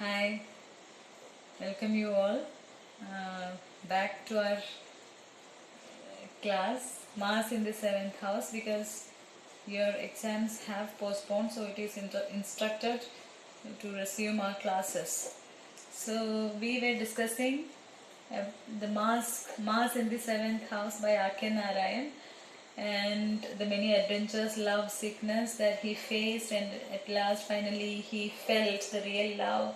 Hi, welcome you all uh, back to our class Mars in the 7th house because your exams have postponed, so it is instructed to resume our classes. So we were discussing uh, the Mars in the 7th house by R.K. Narayan and the many adventures, love, sickness that he faced, and at last finally he felt the real love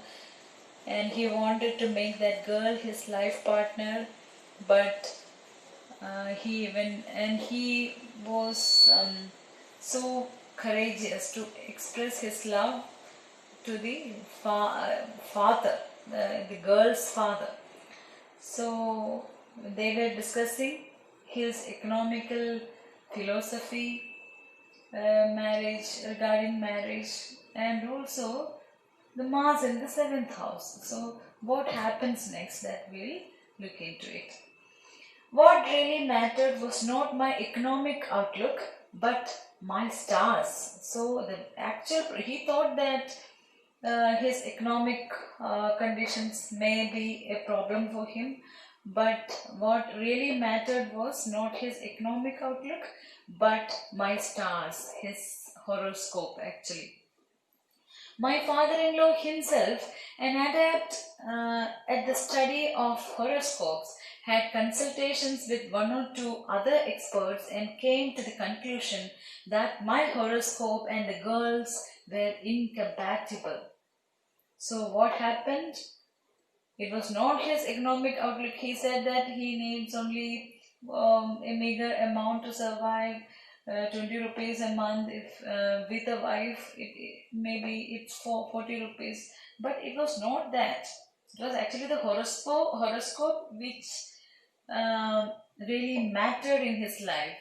and he wanted to make that girl his life partner, but he was so courageous to express his love to the father, the girl's father. So they were discussing his economical philosophy, regarding marriage, and also the Mars in the 7th house. So, what happens next, that we'll look into it. What really mattered was not my economic outlook but my stars. So, he thought that his economic conditions may be a problem for him, but what really mattered was not his economic outlook but my stars, his horoscope actually. My father-in-law himself, an adept at the study of horoscopes, had consultations with one or two other experts and came to the conclusion that my horoscope and the girls were incompatible. So what happened? It was not his economic outlook. He said that he needs only a meager amount to survive, 20 rupees a month. If with a wife, maybe it's for 40 rupees. But it was not that. It was actually the horoscope which really mattered in his life.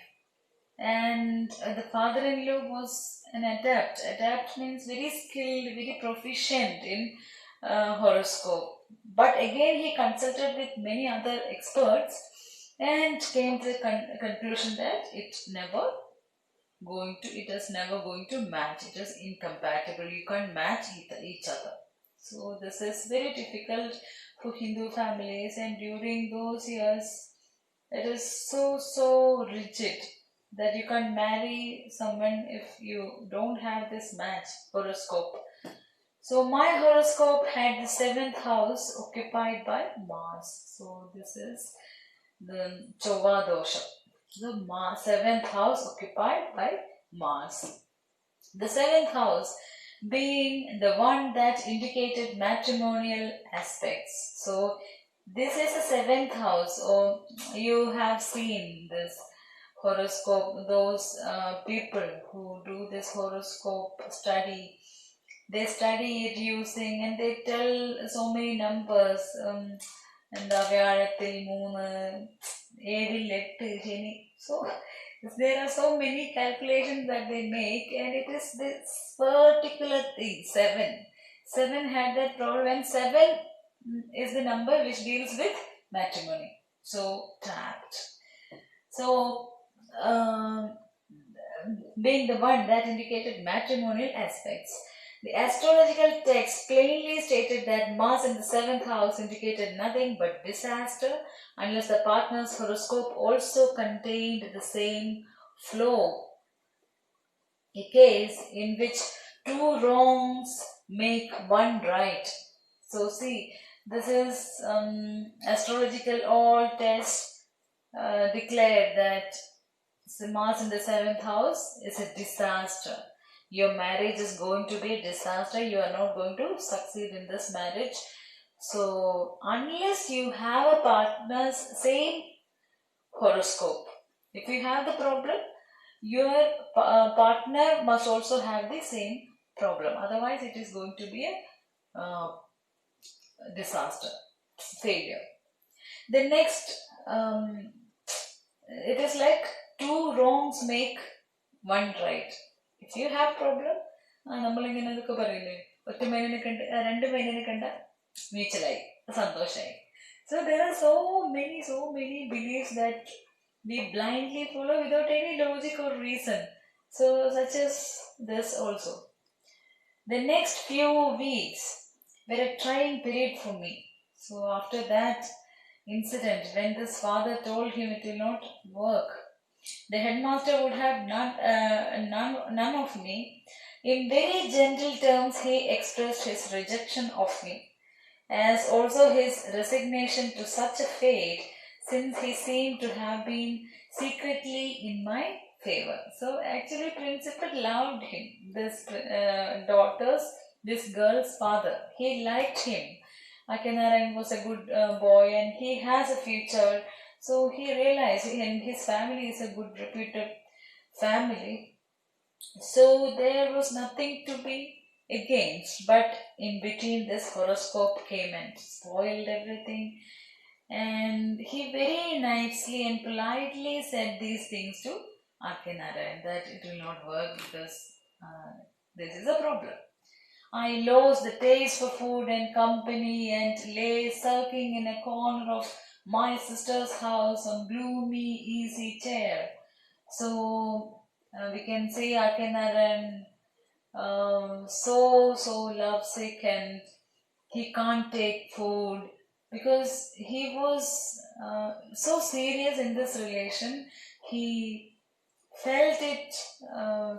And the father-in-law was an adept. Adept means very skilled, very proficient in horoscope. But again, he consulted with many other experts and came to the conclusion that it is never going to match. It is incompatible. You can't match each other. So this is very difficult for Hindu families, and during those years, it is so rigid that you can't marry someone if you don't have this match horoscope. So my horoscope had the 7th house occupied by Mars. So this is the Chova dosha. The 7th house occupied by Mars. The 7th house being the one that indicated matrimonial aspects. So this is the 7th house, or you have seen this horoscope, those people who do this horoscope study, they study it using, and they tell so many numbers. എന്താ വ്യാഴത്തിൽ 3, ഏഴിൽ 8, ശനി. So there are so many calculations that they make, and it is this particular thing, 7. 7 had that problem, and 7 is the number which deals with matrimony. So trapped. So being the one that indicated matrimonial aspects, the astrological text plainly stated that Mars in the 7th house indicated nothing but disaster unless the partner's horoscope also contained the same flow. A case in which two wrongs make one right. So see, this is astrological all tests declared that Mars in the 7th house is a disaster. Your marriage is going to be a disaster. You are not going to succeed in this marriage. So unless you have a partner's same horoscope, if you have the problem, your partner must also have the same problem. Otherwise, it is going to be a disaster, failure. The next, it is like two wrongs make one right. If you have problem, നമ്മളിങ്ങനെ ഇതൊക്കെ പറയില്ലേ, ഒറ്റ മൈനിനെ കണ്ട് 2 മൈനിനെ കണ്ട മീച്ചലായി, സന്തോഷമായി. So there are so many beliefs that we blindly follow without any logic or reason. So such as this also. The next few weeks were a trying period for me. So after that incident, when this father told him it will not work, the headmaster would have none of me. In very gentle terms, he expressed his rejection of me, as also his resignation to such a fate, since he seemed to have been secretly in my favor. So actually, principal loved him. This girl's father, he liked him. Akinarang was a good boy, and he has a future. So he realized, and his family is a good, reputed family. So there was nothing to be against, but in between this horoscope came and spoiled everything. And he very nicely and politely said these things to Akinara, that it will not work because this is a problem. I lost the taste for food and company and lay sulking in a corner of my sister's house on gloomy easy chair. So we can see Akinnaran so lovesick, and he can't take food because he was so serious in this relation. He felt it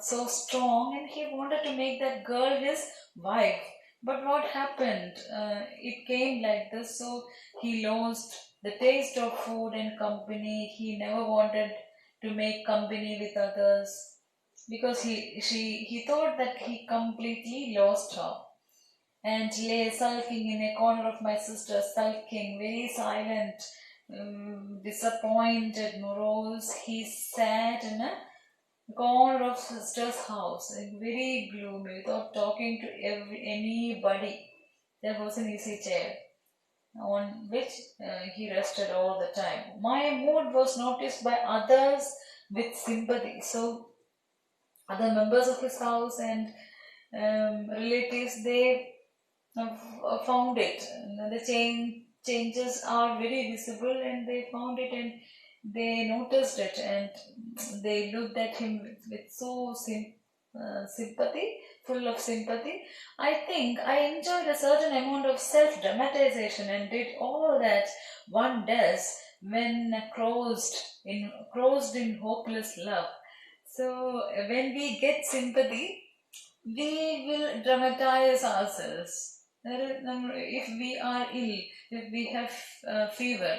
so strong, and he wanted to make that girl his wife. But what happened? It came like this. So he lost the taste of food and company. He never wanted to make company with others because he thought that he completely lost her, and lay sulking in a corner of my sister, sulking, very silent, disappointed, morose. He sat in a corner of sister's house, like very gloomy, without talking to anybody. There was an easy chair on which he rested all the time. My mood was noticed by others with sympathy. So other members of his house and relatives, they found it. And the changes are very visible, and they found it, and they noticed it, and they looked at him with sympathy, full of sympathy. I think I enjoyed a certain amount of self-dramatization and did all that one does when crossed in hopeless love. So when we get sympathy, we will dramatize ourselves. If we are ill, if we have fever,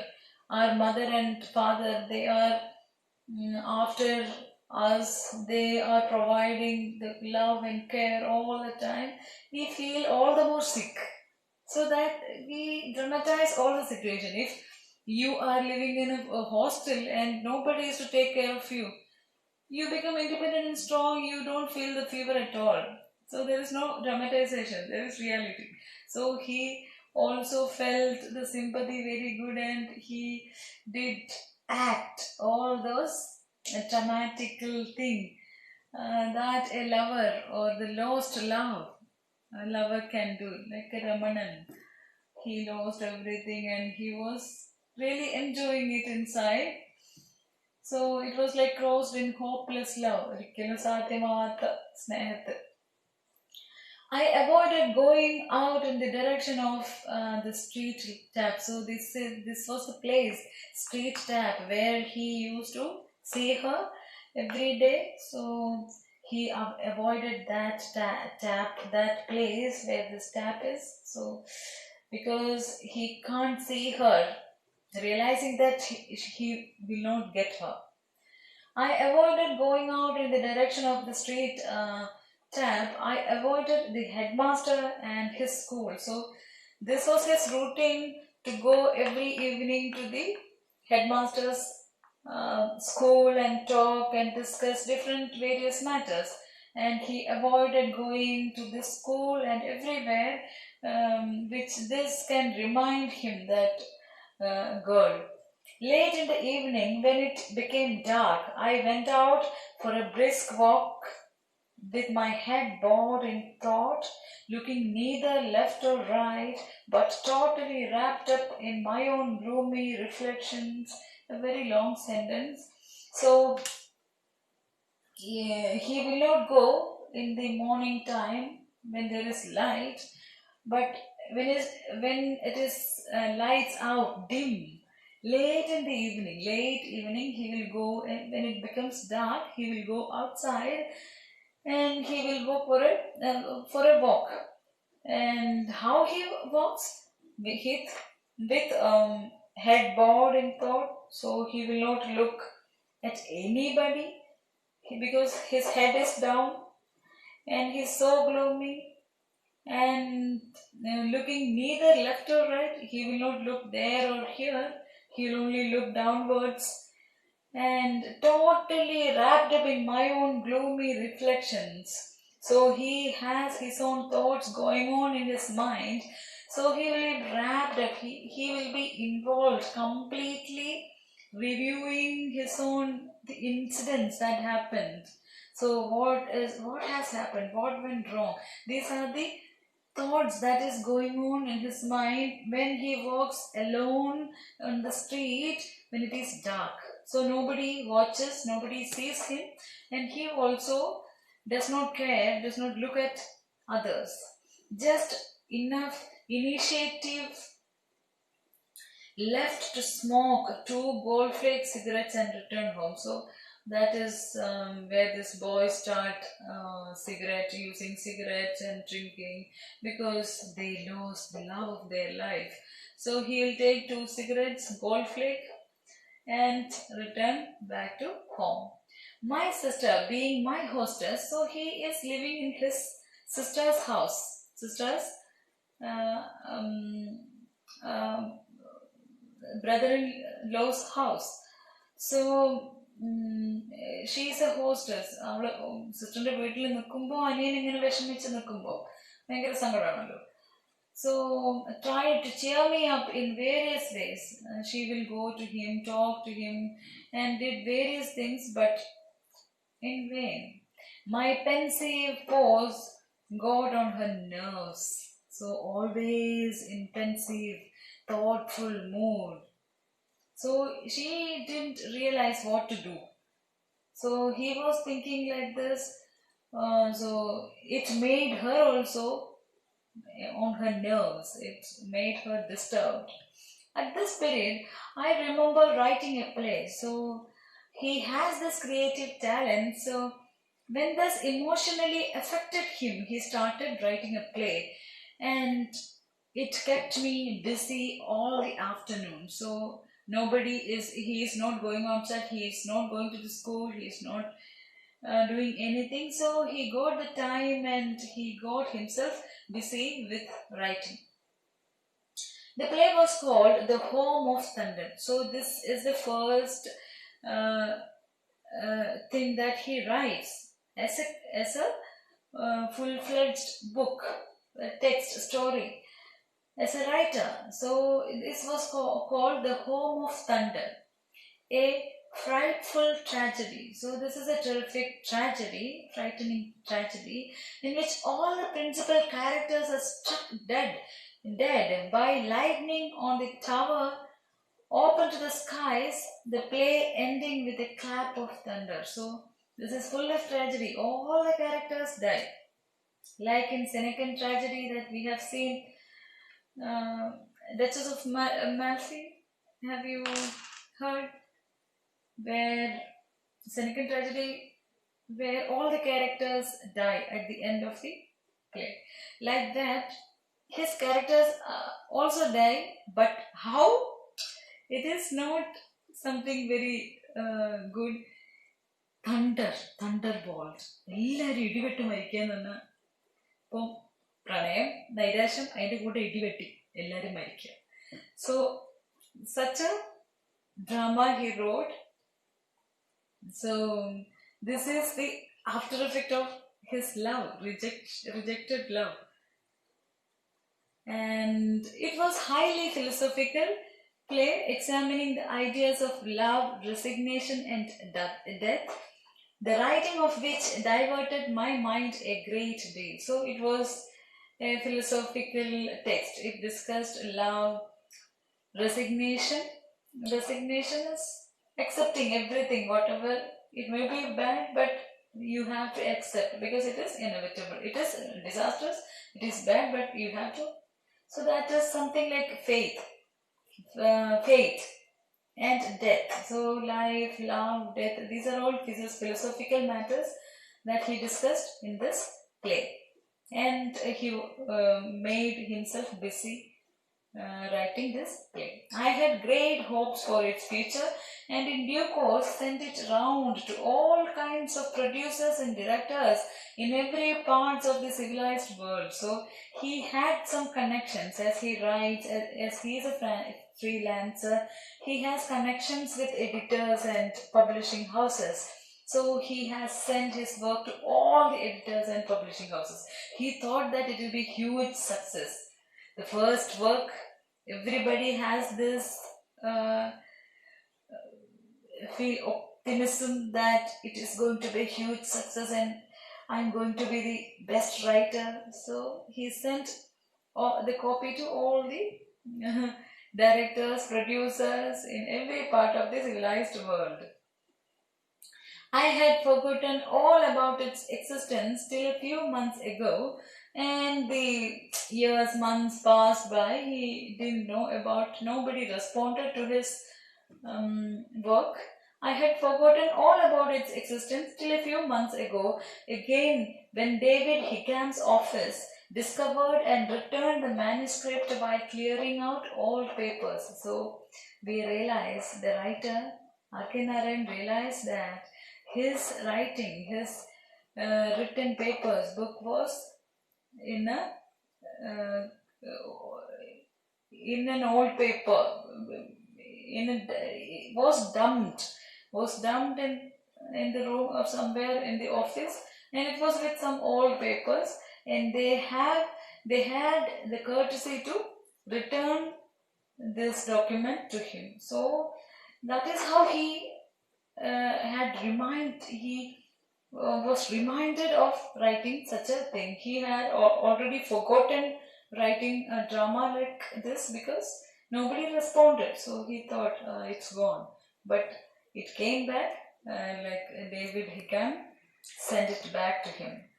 our mother and father, they are after us, they are providing the love and care all the time. We feel all the more sick. So that we dramatize all the situation. If you are living in a hostel and nobody is to take care of you, you become independent and strong, you don't feel the fever at all. So there is no dramatization, there is reality. So he also felt the sympathy very good, and he did act all those dramatical thing that a lover or the lost love a lover can do, like a Ramanan. He lost everything and he was really enjoying it inside. So it was like crossed in hopeless love. ഒരിക്കലും സാധ്യമാവാത്ത സ്നേഹത്ത്. I avoided going out in the direction of the street tap. So this was the place, street tap, where he used to see her every day. So he avoided that tap, that place where this tap is. So because he can't see her, realizing that he will not get her. I avoided going out in the direction of the street tap. I avoided the headmaster and his school. So this was his routine, to go every evening to the headmaster's school and talk and discuss different various matters. And he avoided going to this school and everywhere, which this can remind him that girl. Late in the evening, when it became dark, I went out for a brisk walk with my head bowed in thought, looking neither left or right, but totally wrapped up in my own gloomy reflections. A very long sentence. So he will not go in the morning time when there is light, but when it is lights out, dim, late evening, he will go, and when it becomes dark, he will go outside and he will go for a walk. And how he walks? With head bowed in thought, so he will not look at anybody because his head is down and he's so gloomy, and looking neither left or right. He will not look there or here, he will only look downwards, and totally wrapped up in my own gloomy reflections. So he has his own thoughts going on in his mind. So he will be wrapped up, he will be involved completely, reviewing his own the incidents that happened. So what has happened, what went wrong? These are the thoughts that is going on in his mind when he walks alone on the street when it is dark. So nobody watches, nobody sees him, and he also does not care, does not look at others. Just enough initiative left to smoke 2 gold flake cigarettes and return home. So that is where this boy start using cigarettes and drinking, because they lost the love of their life. So he'll take 2 cigarettes, gold flake, and return back to home. My sister, being my hostess, so he is living in his sister's house. Sister's uh, um, uh, brother-in-law's house. So she is A hostess. അവള് സിസ്റ്ററിന്റെ വീട്ടിൽ നിൽക്കുമ്പോൾ അനിയൻ ഇങ്ങനെ വിഷമിച്ച് നിൽക്കുമ്പോൾ ഭയങ്കര സങ്കടമാണല്ലോ. So try to cheer me up in various ways. She will go to him, talk to him, and did various things, but in vain. My pensive pose got on her nerves. So always in pensive, thoughtful mood. So she didn't realize what to do. So he was thinking like this. So it made her also on her nerves. It made her disturbed. At this period, I remember writing a play. So he has this creative talent. So when this emotionally affected him, he started writing a play, and it kept me busy all the afternoon. So he is not going outside, he is not going to the school, he is not doing anything. So he got the time and he got himself busy with writing. The play was called The Home of Thunder. So this is the first thing that he writes as a full-fledged book, a text story, as a writer. So this was called The Home of Thunder, a frightful tragedy. So this is a terrific tragedy, frightening tragedy, in which all the principal characters are struck dead by lightning on the tower open to the skies, the play ending with a clap of thunder. So this is full of tragedy. All the characters die. Like in Senecan tragedy that we have seen, Duchess of Malfi, have you heard? Where Senecan tragedy, where all the characters die at the end of the play. Like that, his characters also die, but how? It is not something very good. Thunderbolt. എല്ലാവരും ഇടിവെട്ട് മരിക്കാന്ന് പറഞ്ഞാൽ ഇപ്പം പ്രണയം, നൈരാശ്യം, അതിൻ്റെ കൂടെ ഇടിവെട്ടി എല്ലാവരും മരിക്കുക. So such a drama he wrote. So this is the after effect of his love, rejected love. And it was highly philosophical play examining the ideas of love, resignation and death, the writing of which diverted my mind a great deal. So it was a philosophical text. It discussed love, resignation. Resignation is accepting everything, whatever it may be bad, but you have to accept because it is inevitable. It is disastrous, it is bad, but you have to. So that is something like faith and death. So life, love, death, these are all philosophical matters that he discussed in this play. And he made himself busy writing this play. I had great hopes for its future, and in due course sent it round to all kinds of producers and directors in every part of the civilized world. So he had some connections as he writes, as he is a freelancer. He has connections with editors and publishing houses. So he has sent his work to all the editors and publishing houses. He thought that it will be huge success. The first work, everybody has this feel optimism that it is going to be a huge success and I'm going to be the best writer. So he sent the copy to all the directors, producers in every part of the civilized world. I had forgotten all about its existence till a few months ago, and the years, months passed by. He didn't know about, nobody responded to his work. I had forgotten all about its existence till a few months ago, again when David Hickham's office discovered and returned the manuscript while clearing out all papers. So we realize, the writer Akinaren realized that his writing, his written papers, book was in an old paper, was dumped in the room or somewhere in the office, and it was with some old papers, and they had the courtesy to return this document to him. So that is how he was reminded of writing such a thing. He had already forgotten writing a drama like this because nobody responded. So he thought it's gone. But it came back, like David Hickam sent it back to him.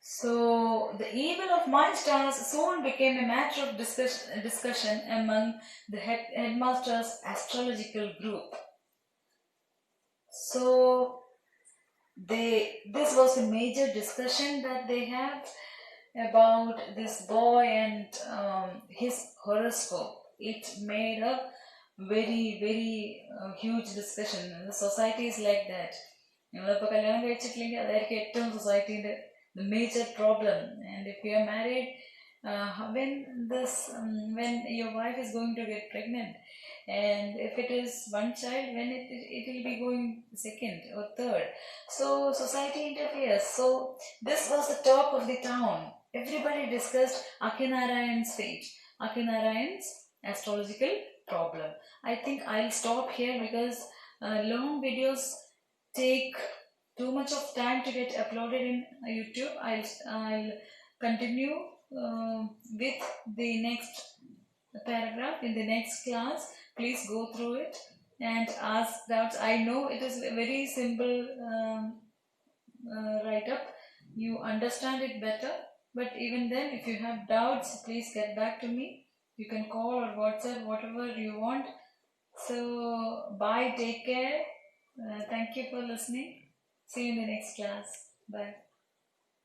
So the evil of my stars soon became a matter of discussion among the headmaster's astrological group. So this was a major discussion that they had about this boy and his horoscope. It made a very huge discussion. The society is like that. Society the major problem. And if you are married, when your wife is going to get pregnant, and if it is one child, when it will be going second or third, so society interferes. So this was the talk of the town. Everybody discussed Akinarayan's fate, Akinarayan's astrological problem. I think I'll stop here because long videos take too much of time to get uploaded in YouTube. I'll continue with the next paragraph in the next class. Please go through it and ask doubts. I know it is a very simple write-up. You understand it better, but even then, if you have doubts, please get back to me. You can call or WhatsApp, whatever you want. So bye, take care. Thank you for listening. See you in the next class. Bye.